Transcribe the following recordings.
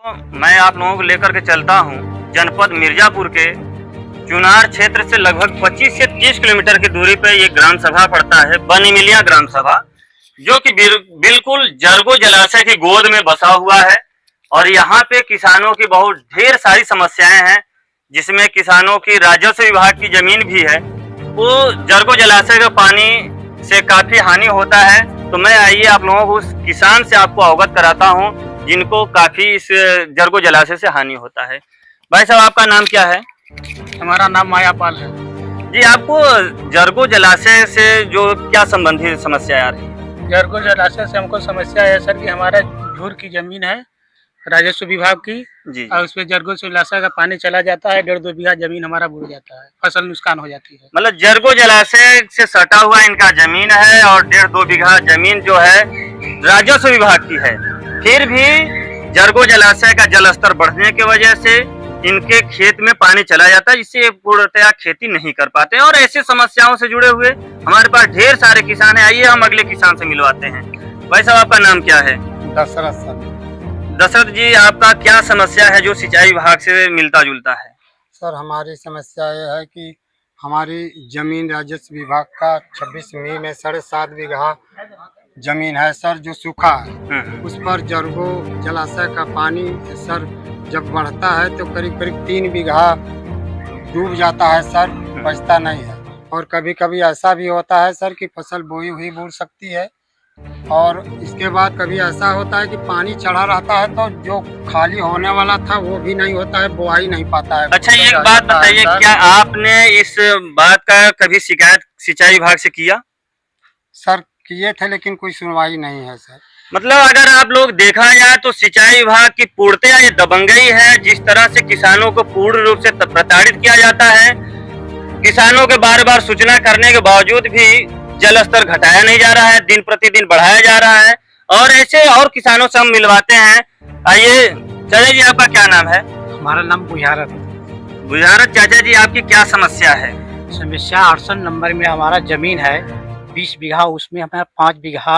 मैं आप लोगों को लेकर के चलता हूँ जनपद मिर्जापुर के चुनार क्षेत्र से लगभग 25 से 30 किलोमीटर की दूरी पर एक ग्राम सभा पड़ता है, बनीमिलिया ग्राम सभा, जो कि बिल्कुल जरगो जलाशय की गोद में बसा हुआ है। और यहाँ पे किसानों की बहुत ढेर सारी समस्याएं हैं, जिसमें किसानों की राजस्व विभाग की जमीन भी है। वो जरगो जलाशय का पानी से काफी हानि होता है। तो मैं आइए आप लोगों को उस किसान से आपको अवगत कराता हूँ जिनको काफी इस जरगो जलाशय से हानि होता है। भाई साहब, आपका नाम क्या है? हमारा नाम मायापाल है जी। आपको जरगो जलाशय से जो क्या संबंधित समस्या आ रही है? जरगो जलाशय से हमको समस्या है सर कि हमारा झूर की जमीन है राजस्व विभाग की जी। और उसपे जरगो जलाशय का पानी चला जाता है, 1.5-2 बीघा जमीन हमारा बुड़ जाता है, फसल नुकसान हो जाती है। मतलब जरगो जलाशय से सटा हुआ इनका जमीन है और 1.5-2 बीघा जमीन जो है राजस्व विभाग की है। फिर भी जरगो जलाशय का जल स्तर बढ़ने की वजह से इनके खेत में पानी चला जाता है, जिससे पूर्णतया खेती नहीं कर पाते। और ऐसी समस्याओं से जुड़े हुए हमारे पास ढेर सारे किसान हैं। आइए हम अगले किसान से मिलवाते हैं। भाई साहब, आपका नाम क्या है? दशरथ सर। दशरथ जी, आपका क्या समस्या है जो सिंचाई विभाग से मिलता जुलता है? सर, हमारी समस्या यह है कि हमारी जमीन राजस्व विभाग का 26 मी में 7.5 बीघा जमीन है सर, जो सूखा है। उस पर जरगो जलाशय का पानी सर जब बढ़ता है तो करीब करीब 3 बीघा डूब जाता है सर, बचता नहीं है। और कभी कभी ऐसा भी होता है सर कि फसल बोई हुई बूढ़ सकती है, और इसके बाद कभी ऐसा होता है कि पानी चढ़ा रहता है तो जो खाली होने वाला था वो भी नहीं होता है, बोआई नहीं पाता है। अच्छा, एक बात बताइए, क्या आपने इस बात का कभी शिकायत सिंचाई विभाग से किया? सर, किए थे लेकिन कोई सुनवाई नहीं है सर। मतलब अगर आप लोग देखा जाए तो सिंचाई विभाग की पूर्णतया ये दबंगई है। जिस तरह से किसानों को पूर्ण रूप से प्रताड़ित किया जाता है, किसानों के बार बार सूचना करने के बावजूद भी जल स्तर घटाया नहीं जा रहा है, दिन प्रतिदिन बढ़ाया जा रहा है। और ऐसे और किसानों से हम मिलवाते हैं। आइए चाचा जी, आपका क्या नाम है? हमारा नाम बुझारत। बुझारत चाचा जी, आपकी क्या समस्या है? समस्या 68 नंबर में हमारा जमीन है 20 बीघा, उसमें हमारा 5 बीघा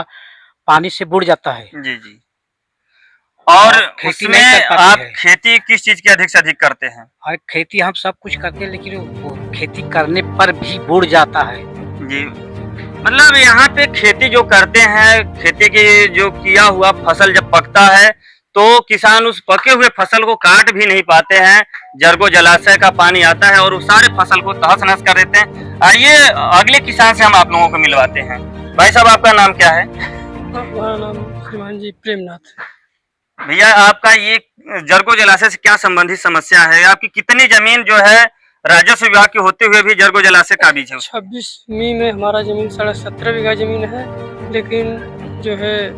पानी से बुड़ जाता है। जी जी। और खेती उसमें नहीं कर पाते आप हैं। खेती किस चीज की अधिक से अधिक करते हैं? और खेती हम सब कुछ करते हैं, लेकिन वो खेती करने पर भी बुड़ जाता है। जी। मतलब यहाँ पे खेती जो करते हैं, खेती की जो किया हुआ फसल जब पकता है तो किसान उस पके हुए फसल को काट भी नहीं पाते हैं। जरगो जलाशय का पानी आता है और उस सारे फसल को तहस नहस कर देते हैं। आइए अगले किसान से हम आप लोगों को मिलवाते हैं। भाई साहब, आपका नाम क्या है? हमारा नाम श्रीमान जी प्रेमनाथ। भैया, आपका ये जरगो जलाशय से क्या संबंधित समस्या है? आपकी कितनी जमीन जो है राजस्व विभाग के होते हुए भी जरगो जलाशय काबिज है? 26 मी में हमारा जमीन 17.5 बीघा जमीन है, लेकिन जो है